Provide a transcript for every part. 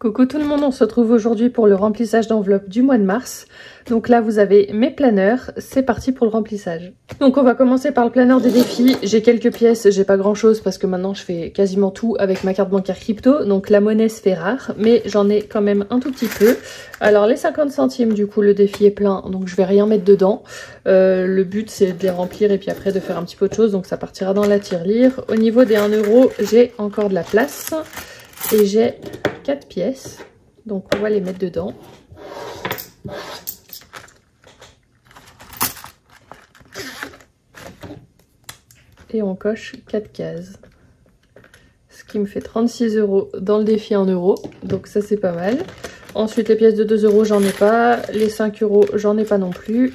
Coucou tout le monde, on se retrouve aujourd'hui pour le remplissage d'enveloppe du mois de mars. Donc là vous avez mes planeurs, c'est parti pour le remplissage. Donc on va commencer par le planeur des défis. J'ai quelques pièces, j'ai pas grand chose parce que maintenant je fais quasiment tout avec ma carte bancaire crypto. Donc la monnaie se fait rare, mais j'en ai quand même un tout petit peu. Alors les 50 centimes du coup le défi est plein, donc je vais rien mettre dedans. Le but c'est de les remplir et puis après de faire un petit peu de choses, donc ça partira dans la tirelire. Au niveau des 1 euro, j'ai encore de la place. Et j'ai 4 pièces, donc on va les mettre dedans. Et on coche 4 cases. Ce qui me fait 36 € dans le défi 1 euro, donc ça c'est pas mal. Ensuite les pièces de 2 euros j'en ai pas, les 5 euros j'en ai pas non plus.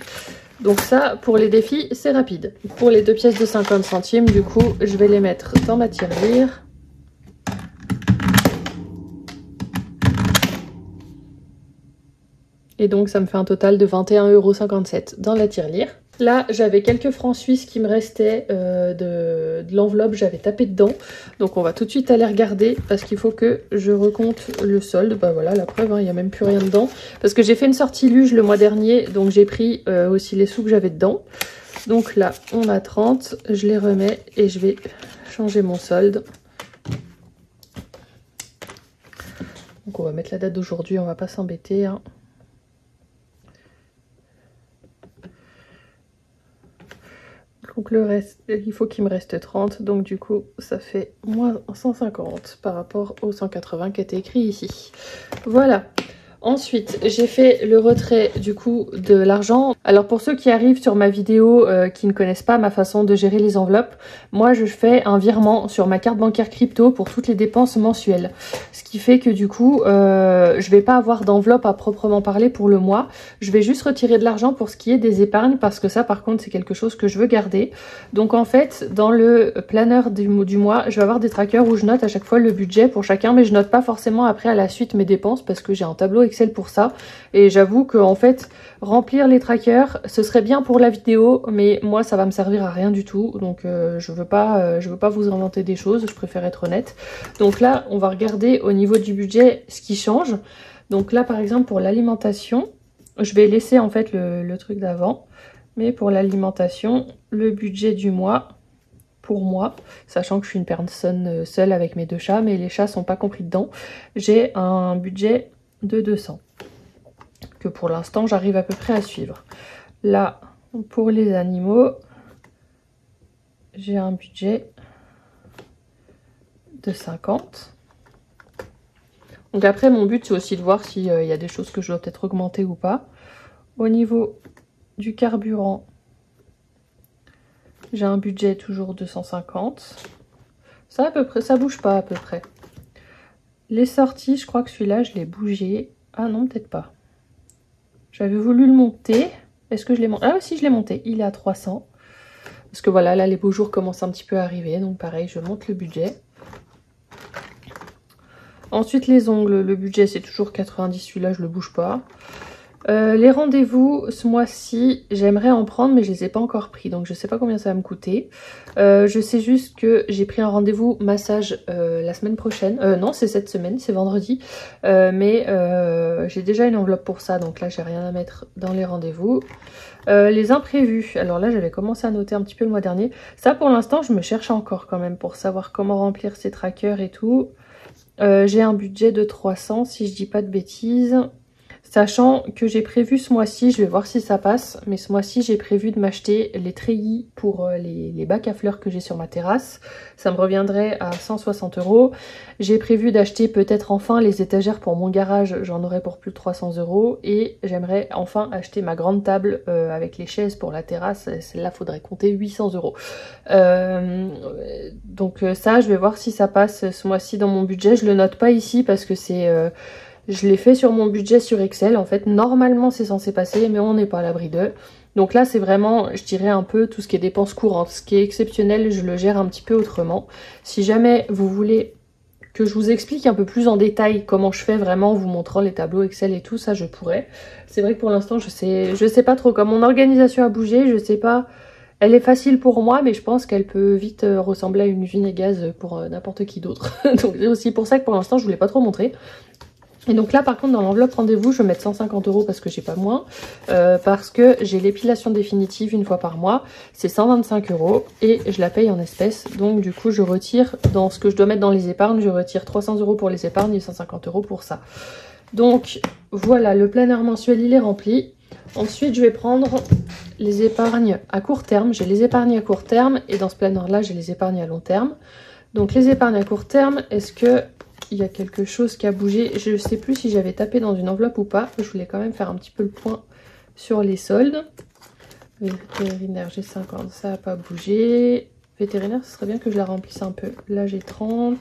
Donc ça pour les défis c'est rapide. Pour les 2 pièces de 50 centimes du coup je vais les mettre dans ma tirelire. Et donc ça me fait un total de 21,57 € dans la tirelire. Là j'avais quelques francs suisses qui me restaient de l'enveloppe, j'avais tapé dedans. Donc on va tout de suite aller regarder parce qu'il faut que je recompte le solde. Bah voilà la preuve, il n'y a même plus rien dedans. Parce que j'ai fait une sortie luge le mois dernier, donc j'ai pris aussi les sous que j'avais dedans. Donc là on a 30, je les remets et je vais changer mon solde. Donc on va mettre la date d'aujourd'hui, on va pas s'embêter. Donc le reste, il faut qu'il me reste 30, donc du coup ça fait moins 150 par rapport aux 180 qui étaient écrit ici. Voilà. Ensuite, j'ai fait le retrait du coup de l'argent. Alors pour ceux qui arrivent sur ma vidéo qui ne connaissent pas ma façon de gérer les enveloppes, moi je fais un virement sur ma carte bancaire crypto pour toutes les dépenses mensuelles. Ce qui fait que du coup, je vais pas avoir d'enveloppe à proprement parler pour le mois. Je vais juste retirer de l'argent pour ce qui est des épargnes parce que ça par contre c'est quelque chose que je veux garder. Donc en fait, dans le planeur du mois, je vais avoir des trackers où je note à chaque fois le budget pour chacun, mais je note pas forcément après à la suite mes dépenses parce que j'ai un tableau Excel pour ça. Et j'avoue que en fait, remplir les trackers, ce serait bien pour la vidéo, mais moi ça va me servir à rien du tout. Donc je veux pas vous inventer des choses, je préfère être honnête. Donc là, on va regarder au niveau du budget ce qui change. Donc là par exemple pour l'alimentation, je vais laisser en fait le truc d'avant. Mais pour l'alimentation, le budget du mois, pour moi, sachant que je suis une personne seule avec mes 2 chats, mais les chats sont pas compris dedans, j'ai un budget de 200 que pour l'instant j'arrive à peu près à suivre. Là pour les animaux j'ai un budget de 50. Donc après mon but c'est aussi de voir s'il y a des choses que je dois peut-être augmenter ou pas. Au niveau du carburant j'ai un budget toujours de 150. Ça à peu près, ça bouge pas à peu près. Les sorties, je crois que celui-là, je l'ai bougé. Ah non, peut-être pas. J'avais voulu le monter. Est-ce que je l'ai monté? Ah si, je l'ai monté. Il est à 300. Parce que voilà, là, les beaux jours commencent un petit peu à arriver. Donc pareil, je monte le budget. Ensuite, les ongles. Le budget, c'est toujours 90. Celui-là, je le bouge pas. Les rendez-vous, ce mois-ci, j'aimerais en prendre, mais je les ai pas encore pris. Donc je sais pas combien ça va me coûter. Je sais juste que j'ai pris un rendez-vous massage la semaine prochaine. Non, c'est cette semaine, c'est vendredi. Mais j'ai déjà une enveloppe pour ça, donc là j'ai rien à mettre dans les rendez-vous. Les imprévus, alors là j'avais commencé à noter un petit peu le mois dernier. Ça pour l'instant je me cherche encore quand même pour savoir comment remplir ces trackers et tout. J'ai un budget de 300 si je dis pas de bêtises. Sachant que j'ai prévu ce mois-ci, je vais voir si ça passe, mais ce mois-ci j'ai prévu de m'acheter les treillis pour les bacs à fleurs que j'ai sur ma terrasse. Ça me reviendrait à 160 €. J'ai prévu d'acheter peut-être enfin les étagères pour mon garage, j'en aurai pour plus de 300 €. Et j'aimerais enfin acheter ma grande table avec les chaises pour la terrasse, celle-là faudrait compter 800 €. Donc ça, je vais voir si ça passe ce mois-ci dans mon budget. Je le note pas ici parce que c'est... je l'ai fait sur mon budget sur Excel. En fait, normalement, c'est censé passer, mais on n'est pas à l'abri d'eux. Donc là, c'est vraiment, je dirais un peu tout ce qui est dépenses courantes. Ce qui est exceptionnel, je le gère un petit peu autrement. Si jamais vous voulez que je vous explique un peu plus en détail comment je fais vraiment, en vous montrant les tableaux Excel et tout, ça, je pourrais. C'est vrai que pour l'instant, je sais pas trop. Comme mon organisation a bougé, je sais pas... Elle est facile pour moi, mais je pense qu'elle peut vite ressembler à une usine à gaz pour n'importe qui d'autre. Donc c'est aussi pour ça que pour l'instant, je voulais pas trop montrer. Et donc là par contre dans l'enveloppe rendez-vous je vais mettre 150 € parce que j'ai pas moins. Parce que j'ai l'épilation définitive une fois par mois. C'est 125 € et je la paye en espèces. Donc du coup je retire dans ce que je dois mettre dans les épargnes. Je retire 300 € pour les épargnes et 150 € pour ça. Donc voilà, le planeur mensuel il est rempli. Ensuite je vais prendre les épargnes à court terme. J'ai les épargnes à court terme et dans ce planeur là j'ai les épargnes à long terme. Donc les épargnes à court terme, est-ce que il y a quelque chose qui a bougé? Je ne sais plus si j'avais tapé dans une enveloppe ou pas. Je voulais quand même faire un petit peu le point sur les soldes. Vétérinaire, j'ai 50, ça n'a pas bougé. Vétérinaire, ce serait bien que je la remplisse un peu. Là, j'ai 30.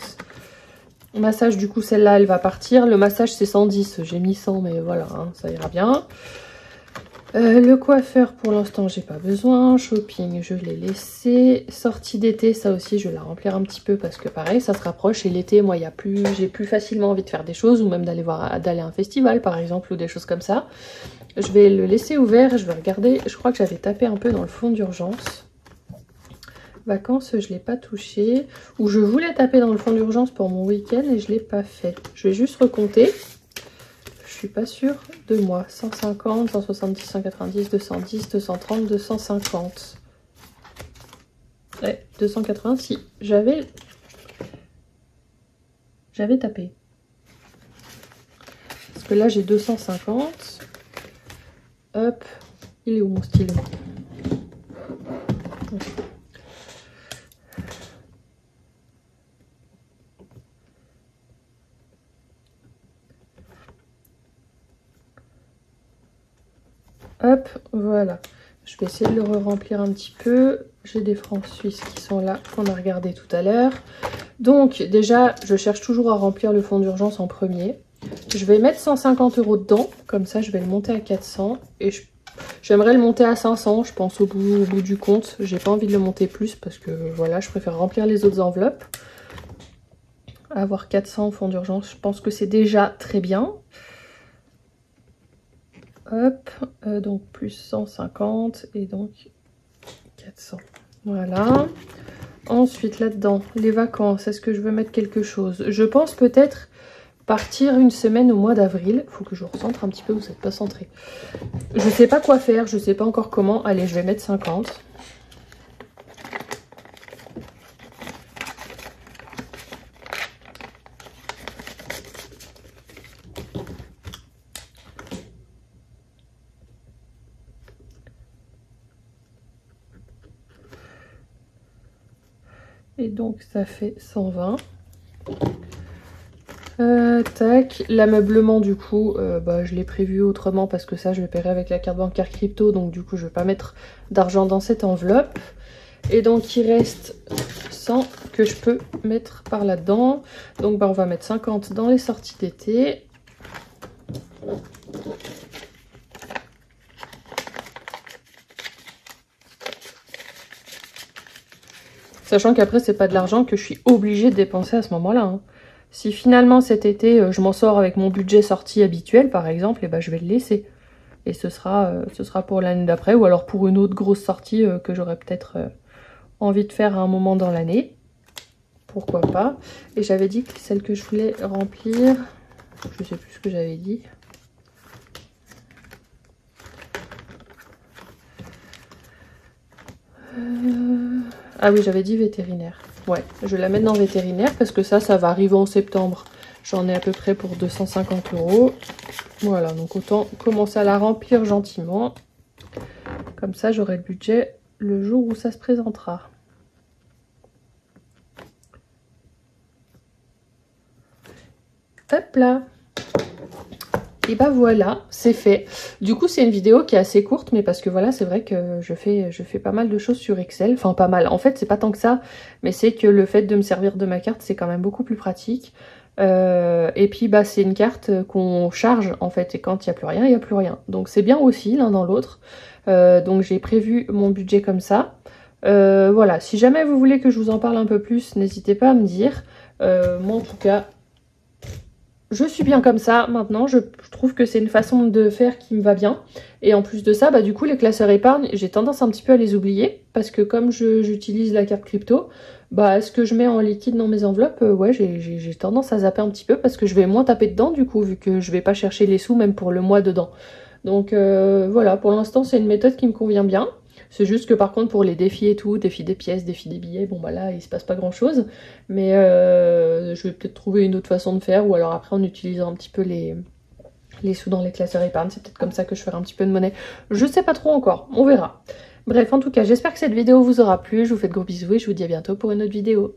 Massage, du coup, celle-là, elle va partir. Le massage, c'est 110. J'ai mis 100, mais voilà, hein, ça ira bien. Le coiffeur, pour l'instant, j'ai pas besoin. Shopping, je l'ai laissé. Sortie d'été, ça aussi, je vais la remplir un petit peu parce que pareil, ça se rapproche. Et l'été, moi, j'ai plus facilement envie de faire des choses ou même d'aller à un festival, par exemple, ou des choses comme ça. Je vais le laisser ouvert. Je vais regarder. Je crois que j'avais tapé un peu dans le fond d'urgence. Vacances, je l'ai pas touché. Ou je voulais taper dans le fond d'urgence pour mon week-end et je l'ai pas fait. Je vais juste recompter. Je suis pas sûre de moi. 150, 170, 190, 210, 230, 250. Ouais, 280, si. J'avais tapé. Parce que là, j'ai 250. Hop. Il est où mon stylo? Hop, voilà. Je vais essayer de le remplir un petit peu. J'ai des francs suisses qui sont là, qu'on a regardé tout à l'heure. Donc, déjà, je cherche toujours à remplir le fonds d'urgence en premier. Je vais mettre 150 € dedans. Comme ça, je vais le monter à 400. Et j'aimerais le monter à 500, je pense, au bout du compte. J'ai pas envie de le monter plus parce que, voilà, je préfère remplir les autres enveloppes. Avoir 400 fonds d'urgence, je pense que c'est déjà très bien. Hop, donc plus 150 et donc 400. Voilà. Ensuite, là-dedans, les vacances, est-ce que je veux mettre quelque chose? Je pense peut-être partir une semaine au mois d'avril. Faut que je recentre un petit peu, vous n'êtes pas centré. Je sais pas quoi faire, je sais pas encore comment. Allez, je vais mettre 50. Et donc ça fait 120. Tac, l'ameublement du coup, je l'ai prévu autrement parce que ça je le paierai avec la carte bancaire crypto, donc du coup je vais pas mettre d'argent dans cette enveloppe. Et donc il reste 100 que je peux mettre par là-dedans. Donc on va mettre 50 dans les sorties d'été. Sachant qu'après, c'est pas de l'argent que je suis obligée de dépenser à ce moment-là. Hein. Si finalement cet été, je m'en sors avec mon budget sortie habituel, par exemple, et ben, je vais le laisser. Et ce sera pour l'année d'après, ou alors pour une autre grosse sortie que j'aurais peut-être envie de faire à un moment dans l'année. Pourquoi pas. Et j'avais dit que celle que je voulais remplir, je sais plus ce que j'avais dit. Ah oui, j'avais dit vétérinaire. Ouais, je vais la mettre dans vétérinaire parce que ça va arriver en septembre. J'en ai à peu près pour 250 €. Voilà, donc autant commencer à la remplir gentiment. Comme ça, j'aurai le budget le jour où ça se présentera. Hop là. Et bah voilà, c'est fait. Du coup, c'est une vidéo qui est assez courte, mais parce que voilà, c'est vrai que je fais pas mal de choses sur Excel. Enfin, pas mal. En fait, c'est pas tant que ça, mais c'est que le fait de me servir de ma carte, c'est quand même beaucoup plus pratique. Et puis, bah, c'est une carte qu'on charge, en fait, et quand il n'y a plus rien, il n'y a plus rien. Donc, c'est bien aussi, l'un dans l'autre. Donc, j'ai prévu mon budget comme ça. Voilà, si jamais vous voulez que je vous en parle un peu plus, n'hésitez pas à me dire. Moi, en tout cas... je suis bien comme ça. Maintenant, je trouve que c'est une façon de faire qui me va bien. Et en plus de ça, bah du coup, les classeurs épargne, j'ai tendance un petit peu à les oublier. Parce que comme j'utilise la carte crypto, bah ce que je mets en liquide dans mes enveloppes, ouais, j'ai tendance à zapper un petit peu. Parce que je vais moins taper dedans, du coup, vu que je vais pas chercher les sous, même pour le mois dedans. Donc voilà, pour l'instant, c'est une méthode qui me convient bien. C'est juste que par contre pour les défis et tout, défis des pièces, défis des billets, bon bah là il se passe pas grand chose. Mais je vais peut-être trouver une autre façon de faire ou alors après en utilisant un petit peu les sous dans les classeurs épargne. C'est peut-être comme ça que je ferai un petit peu de monnaie. Je sais pas trop encore, on verra. Bref, en tout cas, j'espère que cette vidéo vous aura plu. Je vous fais de gros bisous et je vous dis à bientôt pour une autre vidéo.